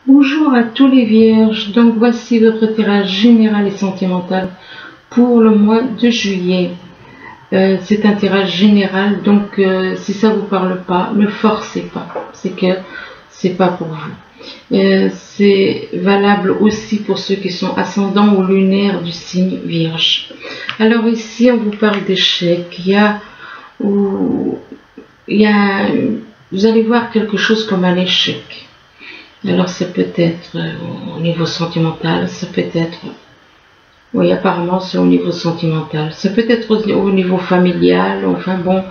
Bonjour à tous les vierges, donc voici votre tirage général et sentimental pour le mois de juillet. C'est un tirage général, donc si ça vous parle pas, ne forcez pas, c'est que c'est pas pour vous. C'est valable aussi pour ceux qui sont ascendants ou lunaires du signe vierge. Alors ici on vous parle d'échec, vous allez voir quelque chose comme un échec. Alors ça peut être au niveau sentimental, ça peut être, oui apparemment c'est au niveau sentimental, ça peut être au niveau familial, enfin bon,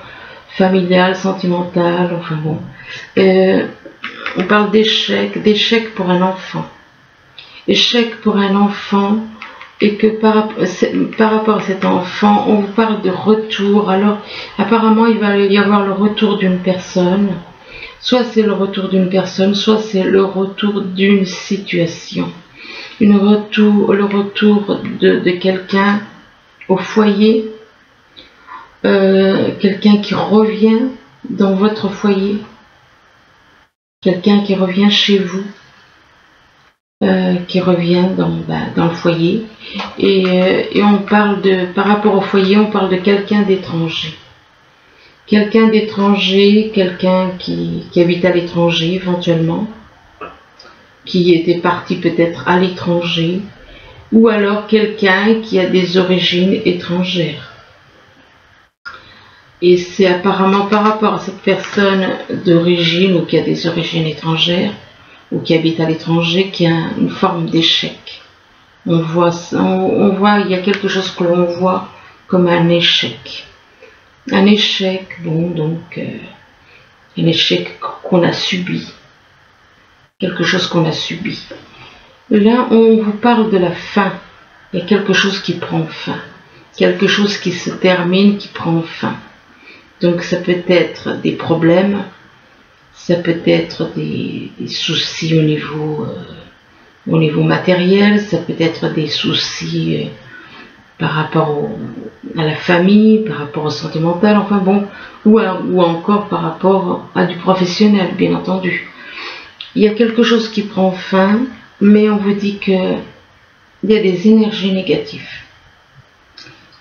familial, sentimental, enfin bon. On parle d'échec pour un enfant. Échec pour un enfant, et que par rapport à cet enfant, on vous parle de retour. Alors apparemment il va y avoir le retour d'une personne. Soit c'est le retour d'une personne, soit c'est le retour d'une situation. Le retour de quelqu'un au foyer, quelqu'un qui revient dans votre foyer, quelqu'un qui revient chez vous, qui revient dans le foyer. Et on parle par rapport au foyer, on parle de quelqu'un d'étranger. Quelqu'un d'étranger, quelqu'un qui habite à l'étranger éventuellement, qui était parti peut-être à l'étranger, ou alors quelqu'un qui a des origines étrangères. Et c'est apparemment par rapport à cette personne d'origine ou qui a des origines étrangères, ou qui habite à l'étranger, qu'il y a une forme d'échec. On voit, il y a quelque chose que l'on voit comme un échec. Un échec, bon, donc, un échec qu'on a subi. Quelque chose qu'on a subi. Là, on vous parle de la fin. Il y a quelque chose qui prend fin. Quelque chose qui se termine, qui prend fin. Donc, ça peut être des problèmes. Ça peut être des soucis au niveau matériel. Ça peut être des soucis par rapport à la famille, par rapport au sentimental, enfin bon, ou encore par rapport à du professionnel, bien entendu. Il y a quelque chose qui prend fin, mais on vous dit qu'il y a des énergies négatives.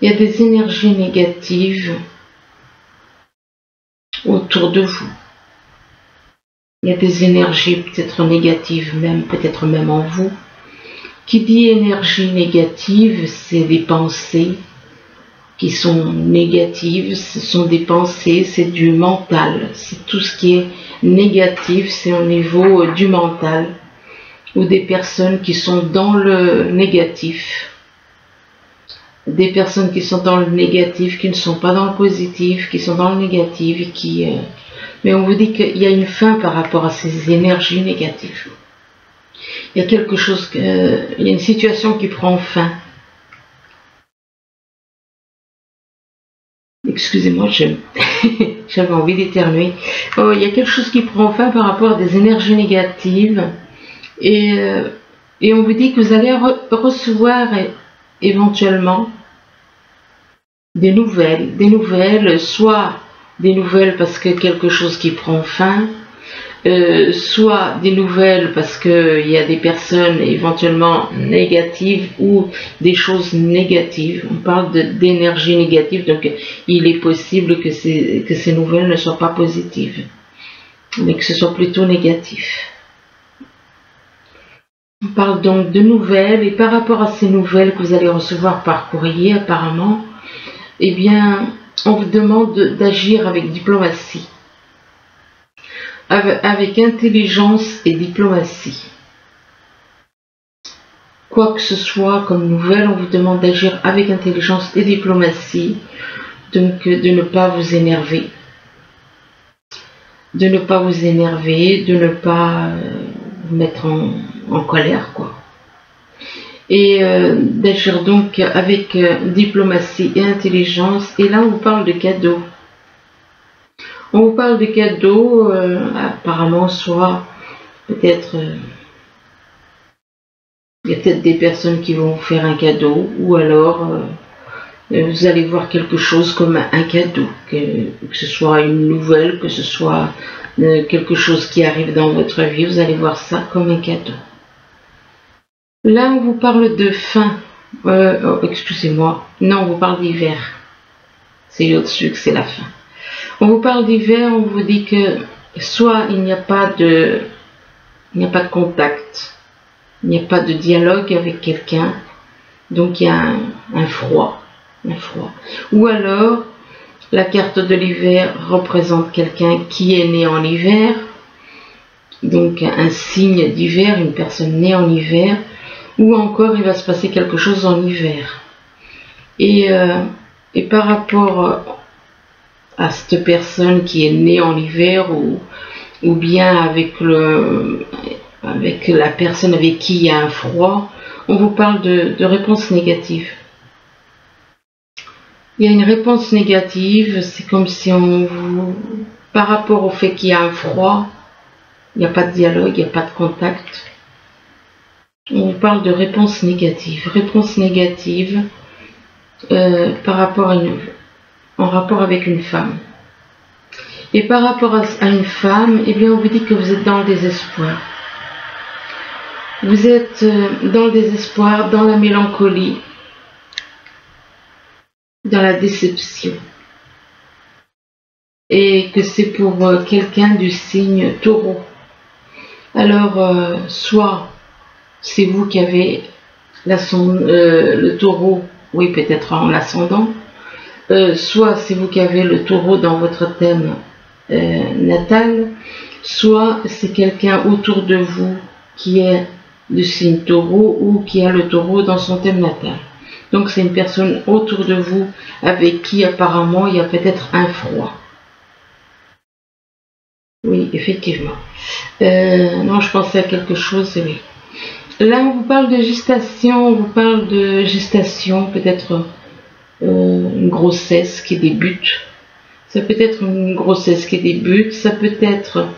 Il y a des énergies négatives autour de vous. Il y a des énergies peut-être négatives, peut-être même en vous. Qui dit énergie négative, c'est des pensées qui sont négatives, ce sont des pensées, c'est du mental. C'est tout ce qui est négatif, c'est au niveau du mental. Ou des personnes qui sont dans le négatif. Des personnes qui sont dans le négatif, qui ne sont pas dans le positif, qui sont dans le négatif et qui... Mais on vous dit qu'il y a une fin par rapport à ces énergies négatives. Il y a quelque chose, il y a une situation qui prend fin. Excusez-moi, j'avais envie d'éternuer. Oh, il y a quelque chose qui prend fin par rapport à des énergies négatives. Et on vous dit que vous allez recevoir éventuellement des nouvelles, soit des nouvelles parce que quelque chose qui prend fin, soit des nouvelles parce qu'il y a des personnes éventuellement négatives ou des choses négatives. On parle d'énergie négative, donc il est possible que ces nouvelles ne soient pas positives, mais que ce soit plutôt négatif. On parle donc de nouvelles, et par rapport à ces nouvelles que vous allez recevoir par courrier apparemment, eh bien, on vous demande d'agir avec diplomatie. Avec intelligence et diplomatie. Quoi que ce soit comme nouvelle, on vous demande d'agir avec intelligence et diplomatie, donc de ne pas vous énerver. De ne pas vous énerver, de ne pas vous mettre en colère, quoi. Et d'agir donc avec diplomatie et intelligence. Et là, on vous parle de cadeaux. On vous parle de cadeaux, apparemment, soit peut-être, il y a peut-être des personnes qui vont vous faire un cadeau, ou alors Vous allez voir quelque chose comme un cadeau, que ce soit une nouvelle, que ce soit quelque chose qui arrive dans votre vie, vous allez voir ça comme un cadeau. Là, on vous parle de fin. Excusez-moi. Non, on vous parle d'hiver. C'est au-dessus que c'est la fin. On vous parle d'hiver, on vous dit que soit il n'y a pas de contact, il n'y a pas de dialogue avec quelqu'un, donc il y a un froid. Ou alors, la carte de l'hiver représente quelqu'un qui est né en hiver, donc un signe d'hiver, une personne née en hiver, ou encore il va se passer quelque chose en hiver. Et par rapport à cette personne qui est née en hiver, ou bien avec la personne avec qui il y a un froid, on vous parle de réponse négative. Il y a une réponse négative, c'est comme si par rapport au fait qu'il y a un froid, il n'y a pas de dialogue, il n'y a pas de contact. On vous parle de réponse négative. Réponse négative en rapport avec une femme. Et par rapport à une femme, eh bien on vous dit que vous êtes dans le désespoir. Vous êtes dans le désespoir, dans la mélancolie, dans la déception. Et que c'est pour quelqu'un du signe Taureau. Alors, soit c'est vous qui avez le Taureau, oui peut-être en l'ascendant, soit c'est vous qui avez le Taureau dans votre thème natal, soit c'est quelqu'un autour de vous qui est du signe Taureau ou qui a le Taureau dans son thème natal. Donc c'est une personne autour de vous avec qui apparemment il y a peut-être un froid. Oui, effectivement. Non, je pensais à quelque chose, oui. Là, on vous parle de gestation, peut-être une grossesse qui débute. Ça peut être une grossesse qui débute, ça peut être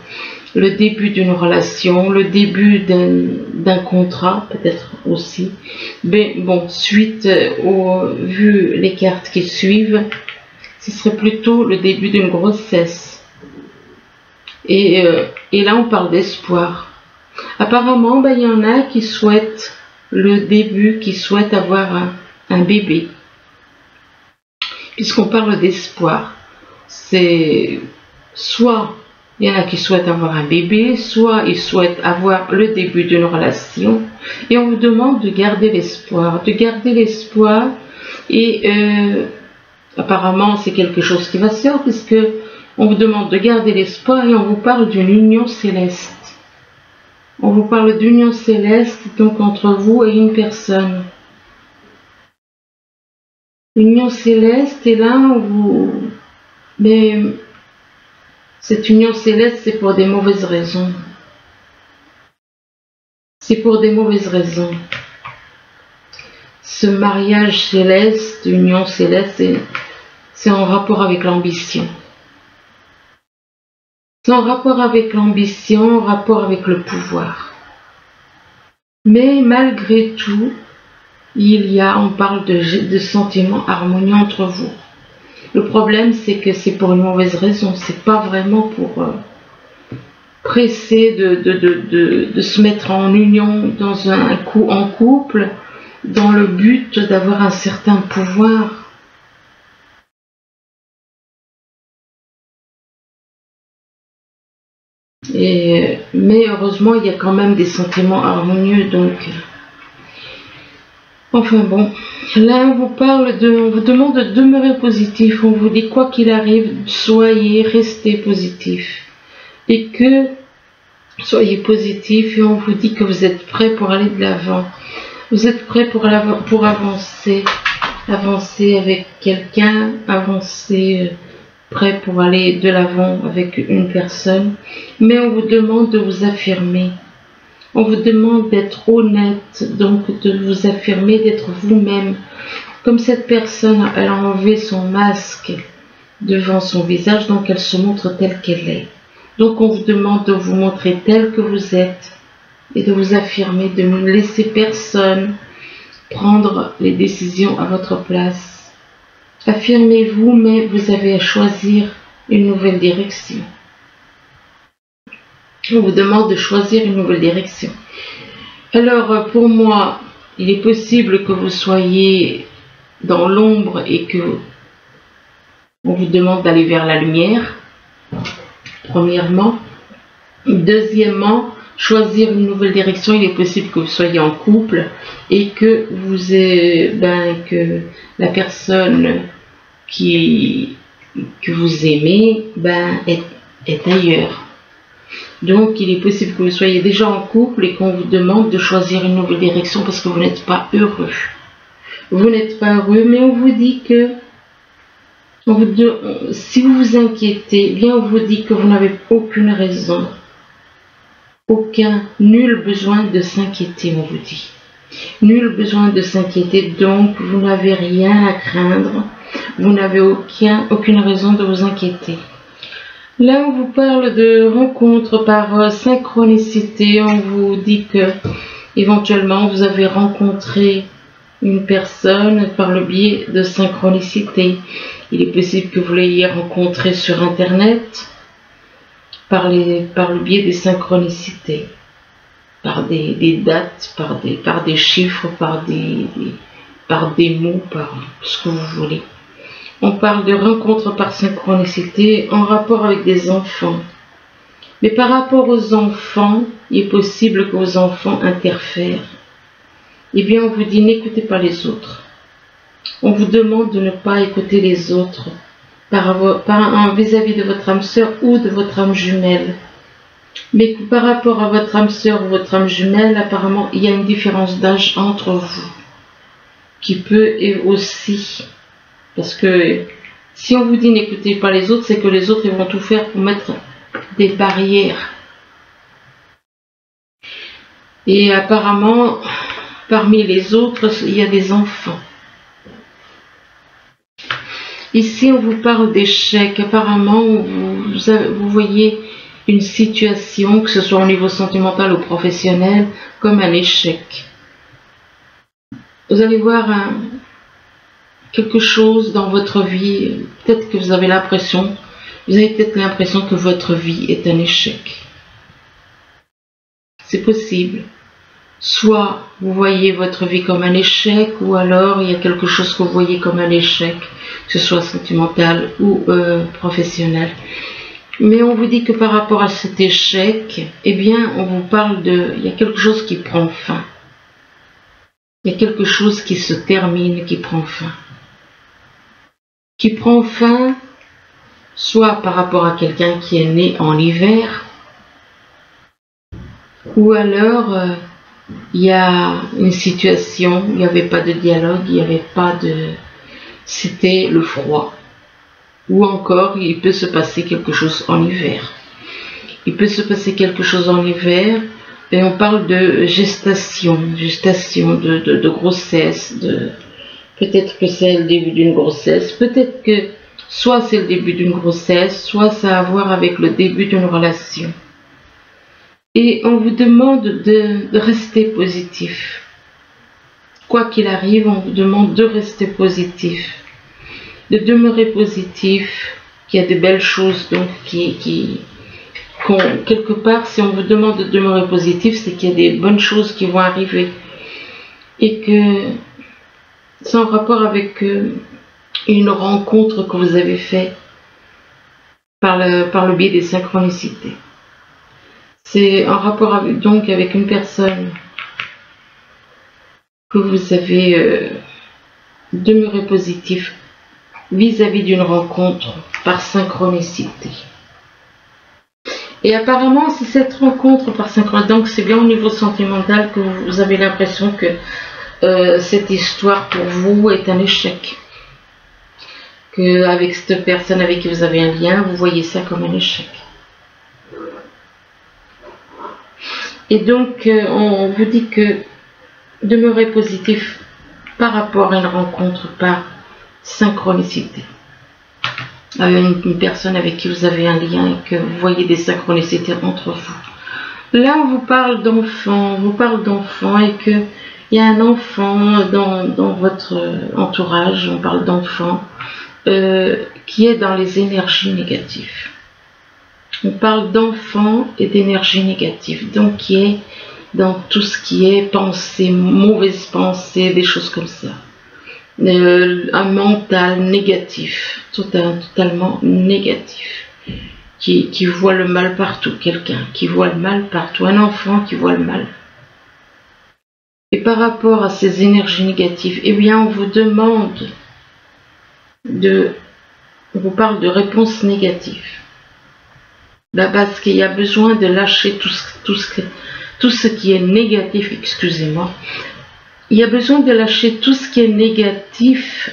le début d'une relation, le début d'un contrat, peut-être aussi. Mais bon, vu les cartes qui suivent, ce serait plutôt le début d'une grossesse. Et là, on parle d'espoir. Apparemment, il y en a qui souhaitent le début, qui souhaitent avoir un bébé. Puisqu'on parle d'espoir, c'est soit il y en a qui souhaitent avoir un bébé, soit ils souhaitent avoir le début d'une relation. Et on vous demande de garder l'espoir. Et apparemment, c'est quelque chose qui va se faire, puisque on vous demande de garder l'espoir et on vous parle d'une union céleste. On vous parle d'union céleste, donc entre vous et une personne. Union céleste, et là, mais cette union céleste, c'est pour des mauvaises raisons. C'est pour des mauvaises raisons. Ce mariage céleste, union céleste, c'est en rapport avec l'ambition. C'est en rapport avec l'ambition, en rapport avec le pouvoir. Mais malgré tout, on parle de sentiments harmonieux entre vous. Le problème, c'est que c'est pour une mauvaise raison. C'est pas vraiment pour presser de se mettre en union en couple, dans le but d'avoir un certain pouvoir. Mais heureusement, il y a quand même des sentiments harmonieux, donc. Enfin bon, là on vous demande de demeurer positif. On vous dit quoi qu'il arrive, restez positif, et que soyez positif. Et on vous dit que vous êtes prêt pour aller de l'avant. Vous êtes prêt pour avancer avec quelqu'un, prêt pour aller de l'avant avec une personne, mais on vous demande de vous affirmer. On vous demande d'être honnête, donc de vous affirmer, d'être vous-même. Comme cette personne, elle a enlevé son masque devant son visage, donc elle se montre telle qu'elle est. Donc on vous demande de vous montrer tel que vous êtes et de vous affirmer, de ne laisser personne prendre les décisions à votre place. Affirmez-vous, mais vous avez à choisir une nouvelle direction. On vous demande de choisir une nouvelle direction. Alors, pour moi, il est possible que vous soyez dans l'ombre et que on vous demande d'aller vers la lumière, premièrement. Deuxièmement, choisir une nouvelle direction. Il est possible que vous soyez en couple et que que la personne que vous aimez est ailleurs. Donc, il est possible que vous soyez déjà en couple et qu'on vous demande de choisir une nouvelle direction parce que vous n'êtes pas heureux. Vous n'êtes pas heureux, mais on vous dit que si vous vous inquiétez, bien on vous dit que vous n'avez aucune raison, nul besoin de s'inquiéter, on vous dit. Nul besoin de s'inquiéter, donc vous n'avez rien à craindre, vous n'avez aucune raison de vous inquiéter. Là, on vous parle de rencontres par synchronicité. On vous dit que éventuellement vous avez rencontré une personne par le biais de synchronicité. Il est possible que vous l'ayez rencontré sur Internet par le biais des synchronicités, par des dates, par des chiffres, par des mots, par ce que vous voulez. On parle de rencontres par synchronicité en rapport avec des enfants. Mais par rapport aux enfants, il est possible que vos enfants interfèrent. Eh bien, on vous dit n'écoutez pas les autres. On vous demande de ne pas écouter les autres vis-à-vis de votre âme sœur ou de votre âme jumelle. Mais par rapport à votre âme sœur ou votre âme jumelle, apparemment, il y a une différence d'âge entre vous qui peut aussi... Parce que si on vous dit n'écoutez pas les autres, c'est que les autres ils vont tout faire pour mettre des barrières. Et apparemment, parmi les autres, il y a des enfants. Ici, on vous parle d'échec. Apparemment, vous voyez une situation, que ce soit au niveau sentimental ou professionnel, comme un échec. Vous allez voir quelque chose dans votre vie, peut-être que vous avez l'impression que votre vie est un échec. C'est possible. Soit vous voyez votre vie comme un échec, ou alors il y a quelque chose que vous voyez comme un échec, que ce soit sentimental ou professionnel. Mais on vous dit que par rapport à cet échec, eh bien, on vous parle il y a quelque chose qui prend fin. Il y a quelque chose qui se termine, qui prend fin. Qui prend fin, soit par rapport à quelqu'un qui est né en hiver, ou alors il y a une situation, il n'y avait pas de dialogue, il n'y avait pas de... C'était le froid. Ou encore, il peut se passer quelque chose en hiver. Il peut se passer quelque chose en hiver, et on parle de gestation de grossesse, peut-être que c'est le début d'une grossesse, peut-être que soit c'est le début d'une grossesse, soit ça a à voir avec le début d'une relation. Et on vous demande de rester positif. Quoi qu'il arrive, on vous demande de rester positif, de demeurer positif, qu'il y a de belles choses, donc quelque part, si on vous demande de demeurer positif, c'est qu'il y a des bonnes choses qui vont arriver. Et que c'est en rapport avec une rencontre que vous avez faite par le biais des synchronicités. C'est en rapport avec une personne que vous avez demeuré positif vis-à-vis d'une rencontre par synchronicité. Et apparemment, c'est cette rencontre par synchronicité, donc c'est bien au niveau sentimental que vous avez l'impression que cette histoire pour vous est un échec. Qu'avec cette personne avec qui vous avez un lien, vous voyez ça comme un échec. Et donc, on vous dit que demeurez positif par rapport à une rencontre par synchronicité. Avec une personne avec qui vous avez un lien et que vous voyez des synchronicités entre vous. Là, on vous parle d'enfants, et que il y a un enfant dans votre entourage, on parle d'enfant, qui est dans les énergies négatives. On parle d'enfant et d'énergie négative, donc qui est dans tout ce qui est pensée, mauvaise pensée, des choses comme ça. Un mental négatif, totalement négatif, qui voit le mal partout, quelqu'un qui voit le mal partout, un enfant qui voit le mal. Et par rapport à ces énergies négatives, eh bien on vous demande on vous parle de réponses négatives. Là, parce qu'il y a besoin de lâcher tout ce qui est négatif, excusez-moi. Il y a besoin de lâcher tout ce qui est négatif.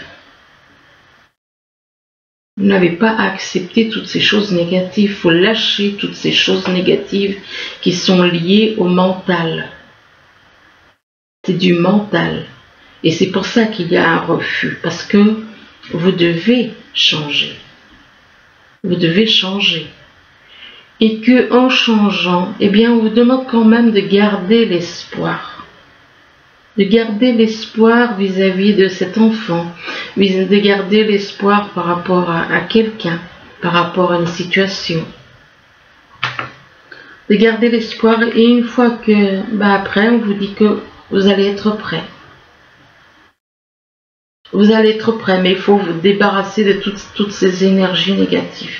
Vous n'avez pas à accepter toutes ces choses négatives. Il faut lâcher toutes ces choses négatives qui sont liées au mental. C'est du mental. Et c'est pour ça qu'il y a un refus. Parce que vous devez changer. Vous devez changer. Et que en changeant, eh bien, on vous demande quand même de garder l'espoir. De garder l'espoir vis-à-vis de cet enfant, de garder l'espoir par rapport à quelqu'un, par rapport à une situation. De garder l'espoir et une fois que, après, on vous dit que vous allez être prêt. Vous allez être prêt, mais il faut vous débarrasser de toutes ces énergies négatives.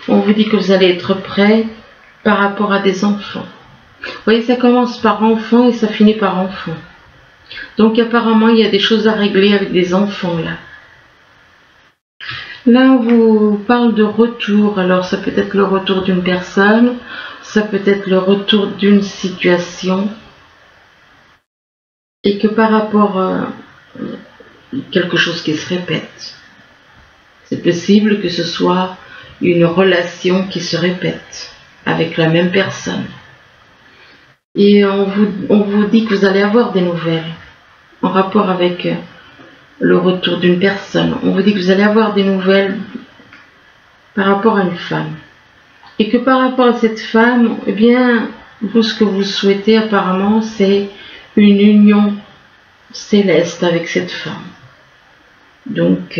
On vous dit que vous allez être prêt par rapport à des enfants. Vous voyez, ça commence par enfant et ça finit par enfant. Donc apparemment, il y a des choses à régler avec des enfants là. Là, on vous parle de retour. Alors, ça peut être le retour d'une personne, ça peut être le retour d'une situation. Et que par rapport à quelque chose qui se répète. C'est possible que ce soit une relation qui se répète avec la même personne. Et on vous dit que vous allez avoir des nouvelles en rapport avec le retour d'une personne. On vous dit que vous allez avoir des nouvelles par rapport à une femme. Et que par rapport à cette femme, eh bien, vous, ce que vous souhaitez apparemment, c'est une union céleste avec cette femme. Donc,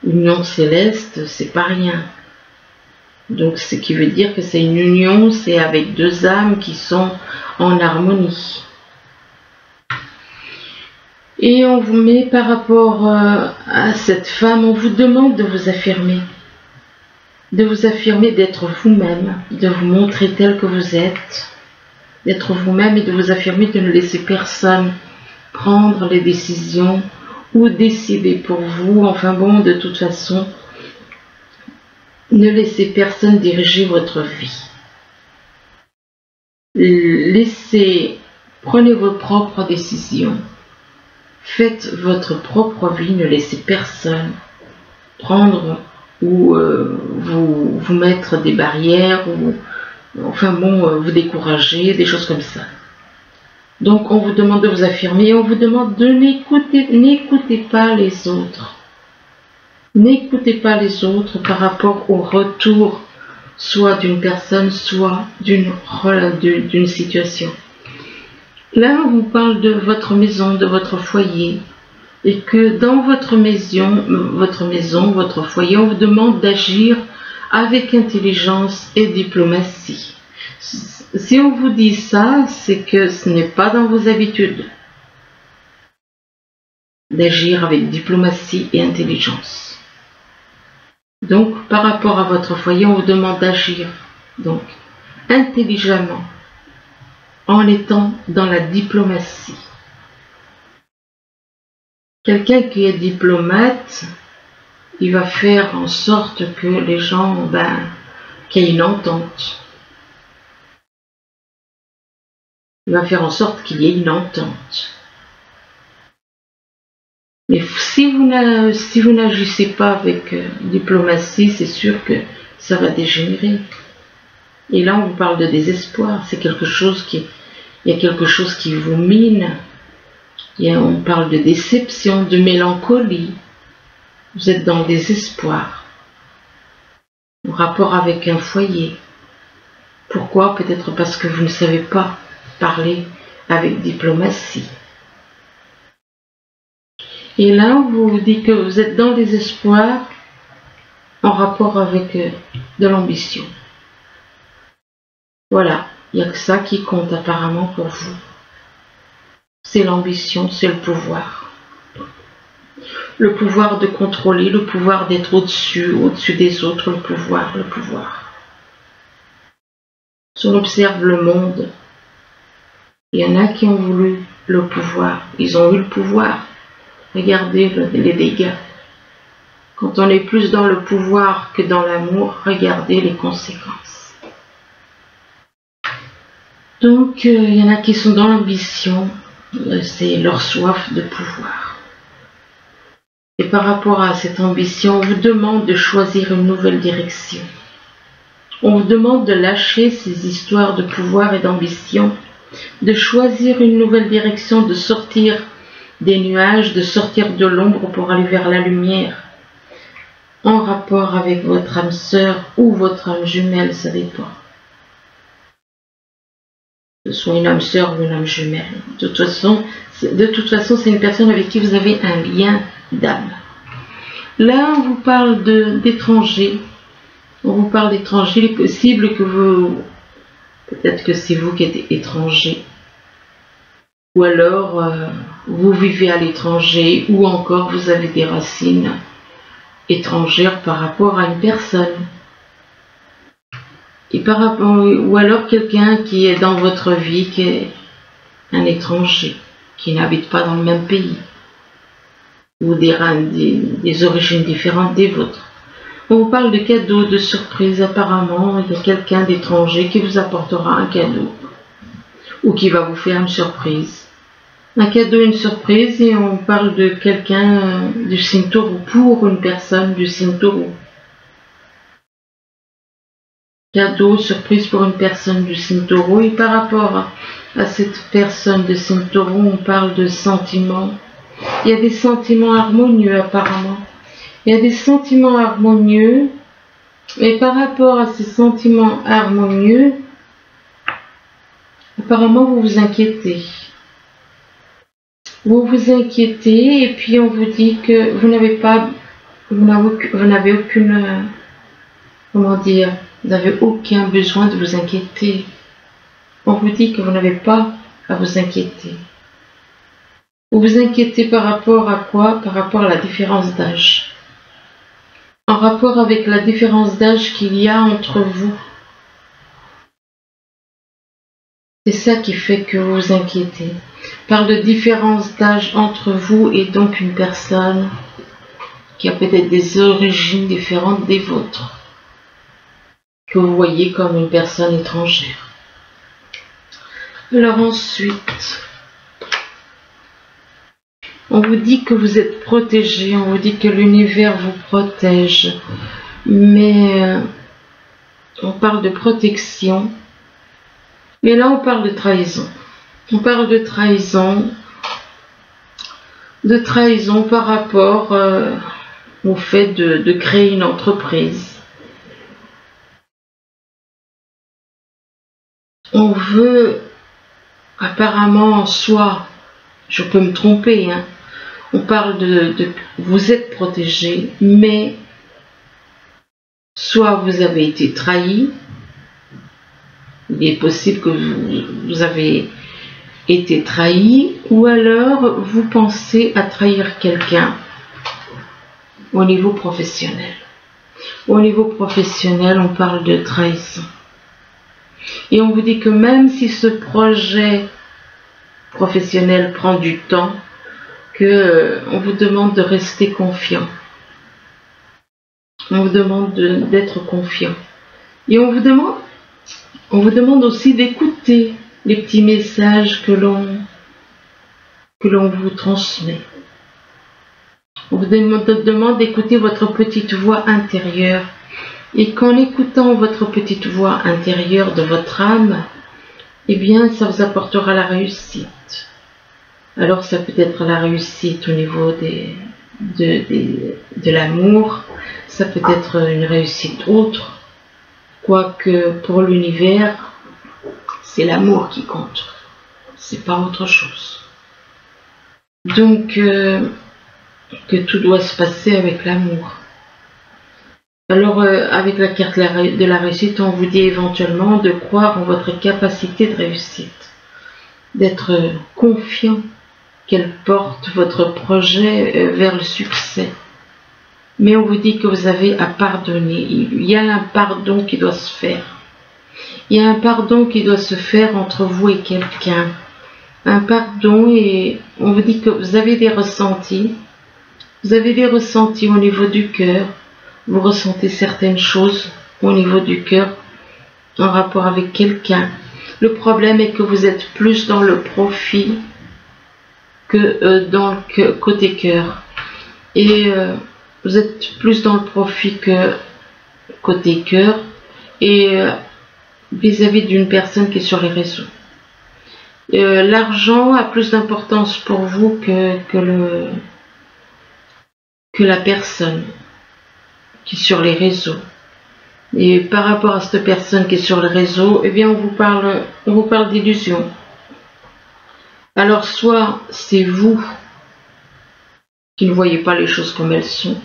union céleste, c'est pas rien. Donc, ce qui veut dire que c'est une union, c'est avec deux âmes qui sont en harmonie. Et on vous met par rapport à cette femme, on vous demande de vous affirmer. De vous affirmer, d'être vous-même, de vous montrer tel que vous êtes, d'être vous-même et de vous affirmer, de ne laisser personne prendre les décisions ou décider pour vous. Enfin bon, de toute façon, ne laissez personne diriger votre vie. Prenez vos propres décisions. Faites votre propre vie, ne laissez personne prendre ou vous mettre des barrières ou enfin bon, vous décourager, des choses comme ça. Donc on vous demande de vous affirmer et on vous demande de n'écoutez pas les autres. N'écoutez pas les autres par rapport au retour soit d'une personne, soit d'une situation. Là, on vous parle de votre maison, de votre foyer, et que dans votre maison, votre foyer, on vous demande d'agir avec intelligence et diplomatie. Si on vous dit ça, c'est que ce n'est pas dans vos habitudes d'agir avec diplomatie et intelligence. Donc, par rapport à votre foyer, on vous demande d'agir donc intelligemment, en étant dans la diplomatie. Quelqu'un qui est diplomate, il va faire en sorte que les gens, qu'il y ait une entente. Il va faire en sorte qu'il y ait une entente. Mais si vous n'agissez pas avec diplomatie, c'est sûr que ça va dégénérer. Et là, on vous parle de désespoir. C'est quelque chose il y a quelque chose qui vous mine. On parle de déception, de mélancolie. Vous êtes dans le désespoir. En rapport avec un foyer. Pourquoi? Peut-être parce que vous ne savez pas parler avec diplomatie. Et là, on vous dit que vous êtes dans le désespoir en rapport avec de l'ambition. Voilà, il n'y a que ça qui compte apparemment pour vous. C'est l'ambition, c'est le pouvoir. Le pouvoir de contrôler, le pouvoir d'être au-dessus des autres, le pouvoir, le pouvoir. Si on observe le monde, il y en a qui ont voulu le pouvoir, ils ont eu le pouvoir. Regardez les dégâts. Quand on est plus dans le pouvoir que dans l'amour, regardez les conséquences. Donc, il y en a qui sont dans l'ambition, c'est leur soif de pouvoir. Et par rapport à cette ambition, on vous demande de choisir une nouvelle direction. On vous demande de lâcher ces histoires de pouvoir et d'ambition, de choisir une nouvelle direction, de sortir des nuages, de sortir de l'ombre pour aller vers la lumière, en rapport avec votre âme sœur ou votre âme jumelle, ça dépend. Que ce soit une âme sœur ou une âme jumelle. De toute façon, c'est une personne avec qui vous avez un lien d'âme. Là, on vous parle d'étrangers. On vous parle d'étrangers. Il est possible que peut-être que c'est vous qui êtes étranger. Ou alors, vous vivez à l'étranger, ou encore vous avez des racines étrangères par rapport à une personne. Et ou alors quelqu'un qui est dans votre vie, qui est un étranger, qui n'habite pas dans le même pays, ou des origines différentes des vôtres. On vous parle de cadeaux, de surprises. Apparemment, il y a quelqu'un d'étranger qui vous apportera un cadeau, ou qui va vous faire une surprise. Un cadeau, une surprise, et on parle de quelqu'un du signe Taureau, pour une personne du signe Taureau. Cadeau, surprise pour une personne du signe Taureau. Et par rapport à cette personne de signe Taureau, on parle de sentiments. Il y a des sentiments harmonieux apparemment. Il y a des sentiments harmonieux. Et par rapport à ces sentiments harmonieux, apparemment vous vous inquiétez. Vous vous inquiétez et puis on vous dit que vous n'avez aucune, comment dire, vous n'avez aucun besoin de vous inquiéter. On vous dit que vous n'avez pas à vous inquiéter. Vous vous inquiétez par rapport à quoi? Par rapport à la différence d'âge. En rapport avec la différence d'âge qu'il y a entre vous. C'est ça qui fait que vous vous inquiétez. Par de différence d'âge entre vous et donc une personne qui a peut-être des origines différentes des vôtres, que vous voyez comme une personne étrangère. Alors ensuite, on vous dit que vous êtes protégé, on vous dit que l'univers vous protège, mais on parle de protection, mais là on parle de trahison. On parle de trahison par rapport au fait de créer une entreprise. On veut apparemment, soit, je peux me tromper, hein, on parle vous êtes protégé, mais soit vous avez été trahi, il est possible que vous avez été trahi, ou alors vous pensez à trahir quelqu'un au niveau professionnel. Au niveau professionnel, on parle de trahison. Et on vous dit que même si ce projet professionnel prend du temps, on vous demande de rester confiant. On vous demande d'être confiant. Et on vous demande aussi d'écouter les petits messages que l'on vous transmet. On vous demande d'écouter votre petite voix intérieure. Et qu'en écoutant votre petite voix intérieure de votre âme, eh bien, ça vous apportera la réussite. Alors, ça peut être la réussite au niveau de l'amour, ça peut être une réussite autre, quoique pour l'univers, c'est l'amour qui compte, c'est pas autre chose. Donc, que tout doit se passer avec l'amour. Alors, avec la carte de la réussite, on vous dit éventuellement de croire en votre capacité de réussite, d'être confiant qu'elle porte votre projet vers le succès. Mais on vous dit que vous avez à pardonner. Il y a un pardon qui doit se faire. Il y a un pardon qui doit se faire entre vous et quelqu'un. Un pardon, et on vous dit que vous avez des ressentis. Vous avez des ressentis au niveau du cœur. Vous ressentez certaines choses au niveau du cœur en rapport avec quelqu'un. Le problème est que vous êtes plus dans le profit que dans le côté cœur. Et vous êtes plus dans le profit que côté cœur et vis-à-vis d'une personne qui est sur les réseaux. L'argent a plus d'importance pour vous que la personne qui est sur les réseaux. Et par rapport à cette personne qui est sur le réseau, eh bien on vous parle d'illusion. Alors soit c'est vous qui ne voyez pas les choses comme elles sont,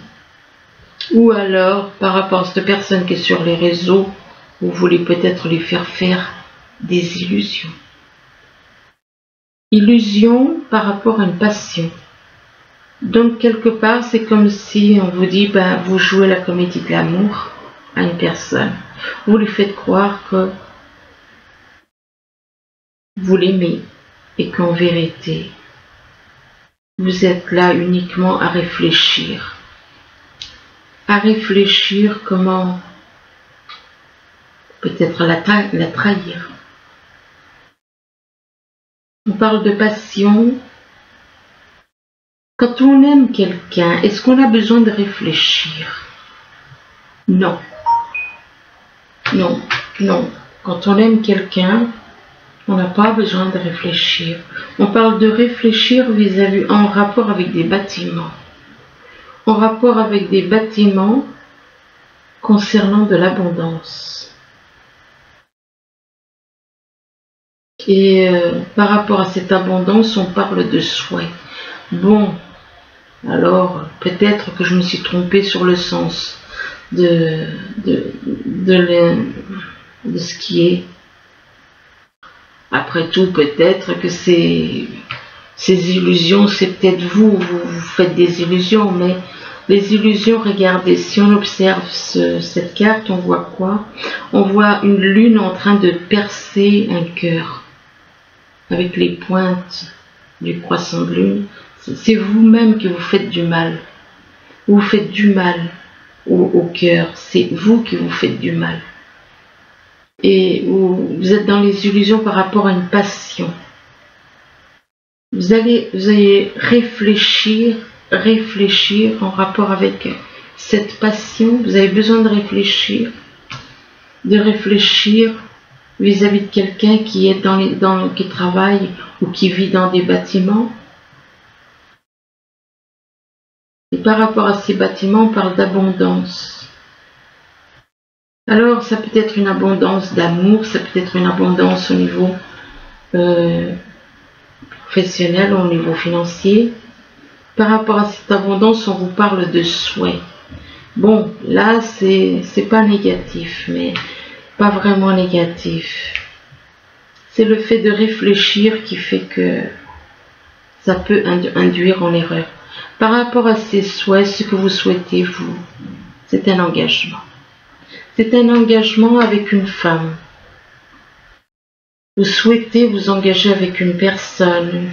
ou alors par rapport à cette personne qui est sur les réseaux, vous voulez peut-être lui faire des illusions. Illusion par rapport à une passion. Donc quelque part c'est comme si on vous dit vous jouez la comédie de l'amour à une personne. Vous lui faites croire que vous l'aimez et qu'en vérité vous êtes là uniquement à réfléchir comment peut-être la trahir. On parle de passion. Quand on aime quelqu'un, est-ce qu'on a besoin de réfléchir? Non. Non, non. Quand on aime quelqu'un, on n'a pas besoin de réfléchir. On parle de réfléchir en rapport avec des bâtiments. En rapport avec des bâtiments concernant de l'abondance. Et par rapport à cette abondance, on parle de souhait. Bon, alors peut-être que je me suis trompée sur le sens de ce qui est. Après tout, peut-être que ces illusions, c'est peut-être vous faites des illusions, mais les illusions, regardez, si on observe cette carte, on voit quoi? On voit une lune en train de percer un cœur, avec les pointes du croissant de lune. C'est vous-même qui vous faites du mal. Vous faites du mal au cœur, c'est vous qui vous faites du mal. Et vous êtes dans les illusions par rapport à une passion. Vous allez réfléchir en rapport avec cette passion. Vous avez besoin de réfléchir vis-à-vis de quelqu'un qui est qui travaille ou qui vit dans des bâtiments. Et par rapport à ces bâtiments, on parle d'abondance. Alors, ça peut être une abondance d'amour, ça peut être une abondance au niveau professionnel, au niveau financier. Par rapport à cette abondance, on vous parle de souhait. Bon, là, c'est pas négatif, mais pas vraiment négatif. C'est le fait de réfléchir qui fait que ça peut induire en erreur. Par rapport à ces souhaits, ce que vous souhaitez, vous, c'est un engagement. C'est un engagement avec une femme. Vous souhaitez vous engager avec une personne,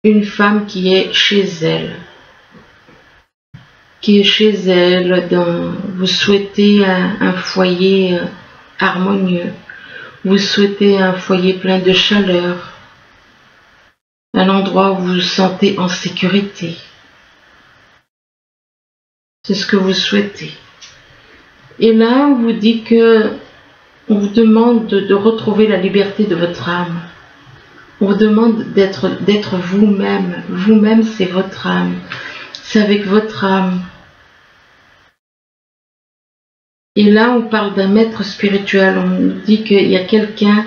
une femme qui est chez elle. Vous souhaitez un foyer harmonieux. Vous souhaitez un foyer plein de chaleur. Un endroit où vous vous sentez en sécurité. C'est ce que vous souhaitez. Et là, on vous dit on vous demande de retrouver la liberté de votre âme. On vous demande d'être vous-même. Vous-même, c'est votre âme. C'est avec votre âme. Et là, on parle d'un maître spirituel. On nous dit qu'il y a quelqu'un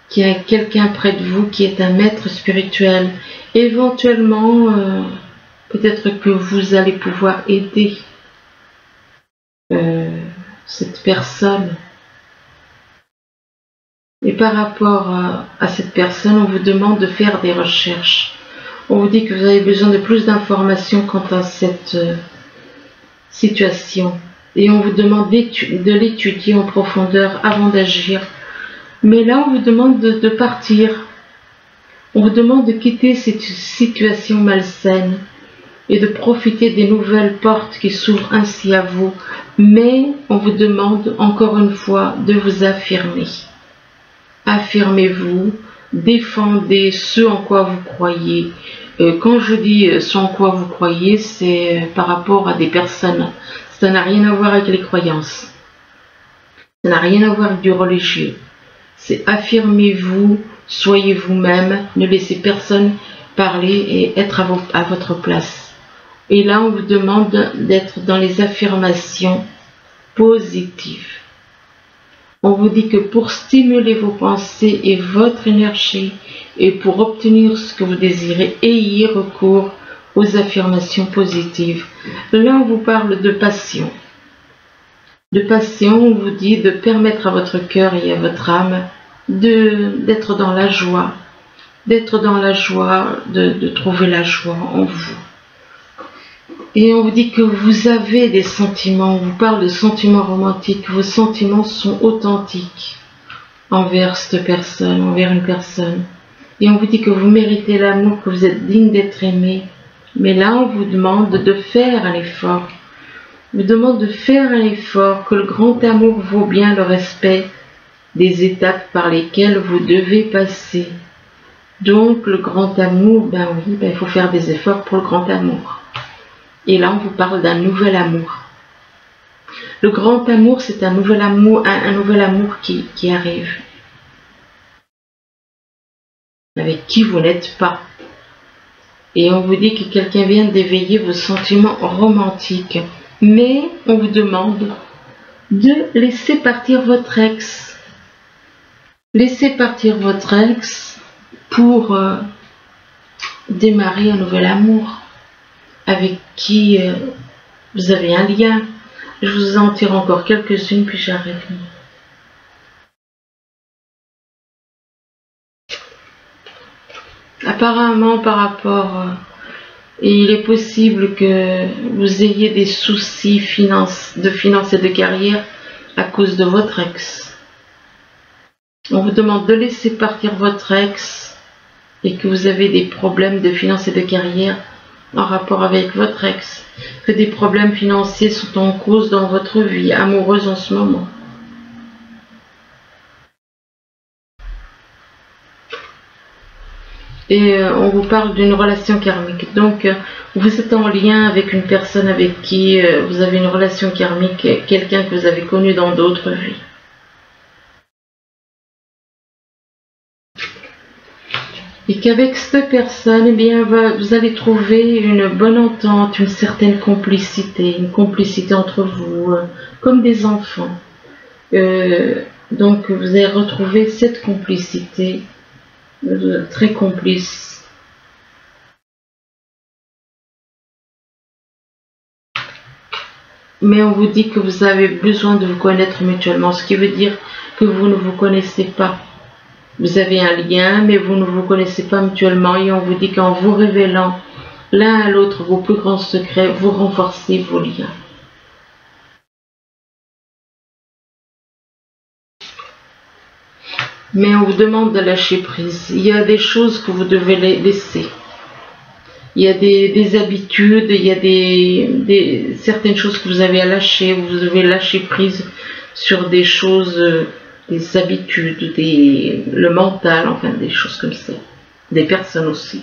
qu'il y a quelqu'un près de vous qui est un maître spirituel. Éventuellement, peut-être que vous allez pouvoir aider cette personne. Et par rapport à cette personne, on vous demande de faire des recherches. On vous dit que vous avez besoin de plus d'informations quant à cette situation. Et on vous demande de l'étudier en profondeur avant d'agir. Mais là, on vous demande de partir. On vous demande de quitter cette situation malsaine et de profiter des nouvelles portes qui s'ouvrent ainsi à vous. Mais on vous demande encore une fois de vous affirmer. Affirmez-vous, défendez ce en quoi vous croyez. Quand je dis ce en quoi vous croyez, c'est par rapport à des personnes. Ça n'a rien à voir avec les croyances. Ça n'a rien à voir avec du religieux. C'est affirmez-vous, soyez vous-même, ne laissez personne parler et être à votre place. Et là, on vous demande d'être dans les affirmations positives. On vous dit que pour stimuler vos pensées et votre énergie et pour obtenir ce que vous désirez, ayez recours aux affirmations positives. Là, on vous parle de passion. De passion, on vous dit de permettre à votre cœur et à votre âme d'être dans la joie, de trouver la joie en vous. Et on vous dit que vous avez des sentiments, on vous parle de sentiments romantiques, vos sentiments sont authentiques envers cette personne, envers une personne. Et on vous dit que vous méritez l'amour, que vous êtes digne d'être aimé. Mais là, on vous demande de faire un effort. On vous demande de faire un effort, que le grand amour vaut bien le respect des étapes par lesquelles vous devez passer. Donc, le grand amour, il faut faire des efforts pour le grand amour. Et là, on vous parle d'un nouvel amour. Le grand amour, c'est un nouvel amour qui arrive. Avec qui vous n'êtes pas. Et on vous dit que quelqu'un vient d'éveiller vos sentiments romantiques. Mais on vous demande de laisser partir votre ex. Laissez partir votre ex pour démarrer un nouvel amour avec qui vous avez un lien. Je vous en tire encore quelques-unes puis j'arrête. Apparemment par rapport et il est possible que vous ayez des soucis de finances et de carrière à cause de votre ex. On vous demande de laisser partir votre ex et que vous avez des problèmes de finances et de carrière en rapport avec votre ex, que des problèmes financiers sont en cause dans votre vie amoureuse en ce moment. Et on vous parle d'une relation karmique. Donc, vous êtes en lien avec une personne avec qui vous avez une relation karmique, quelqu'un que vous avez connu dans d'autres vies. Et qu'avec cette personne, vous allez trouver une bonne entente, une certaine complicité, une complicité entre vous, comme des enfants. Donc, vous allez retrouver cette complicité très complice. Mais on vous dit que vous avez besoin de vous connaître mutuellement, ce qui veut dire que vous ne vous connaissez pas. Vous avez un lien, mais vous ne vous connaissez pas mutuellement et on vous dit qu'en vous révélant l'un à l'autre vos plus grands secrets, vous renforcez vos liens. Mais on vous demande de lâcher prise. Il y a des choses que vous devez laisser. Il y a des habitudes, il y a certaines choses que vous avez à lâcher. Vous devez lâcher prise sur des choses, des habitudes, le mental, enfin des choses comme ça. Des personnes aussi.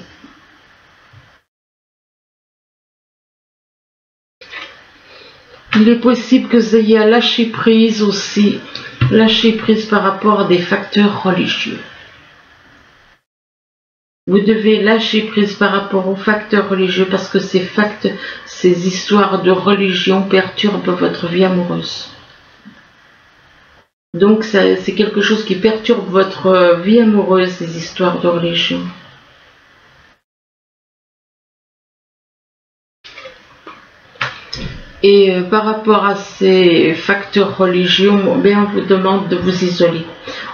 Il est possible que vous ayez à lâcher prise aussi. Lâcher prise par rapport à des facteurs religieux. Vous devez lâcher prise par rapport aux facteurs religieux parce que ces histoires de religion perturbent votre vie amoureuse. Donc c'est quelque chose qui perturbe votre vie amoureuse, ces histoires de religion. Et par rapport à ces facteurs religieux, bien, on vous demande de vous isoler.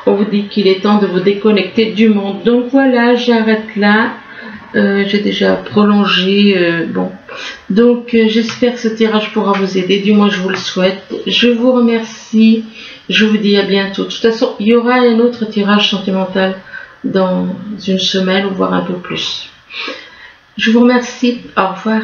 On vous dit qu'il est temps de vous déconnecter du monde. Donc voilà, j'arrête là. J'ai déjà prolongé. Bon. Donc j'espère que ce tirage pourra vous aider. Du moins, je vous le souhaite. Je vous remercie. Je vous dis à bientôt. De toute façon, il y aura un autre tirage sentimental dans une semaine, ou voire un peu plus. Je vous remercie. Au revoir.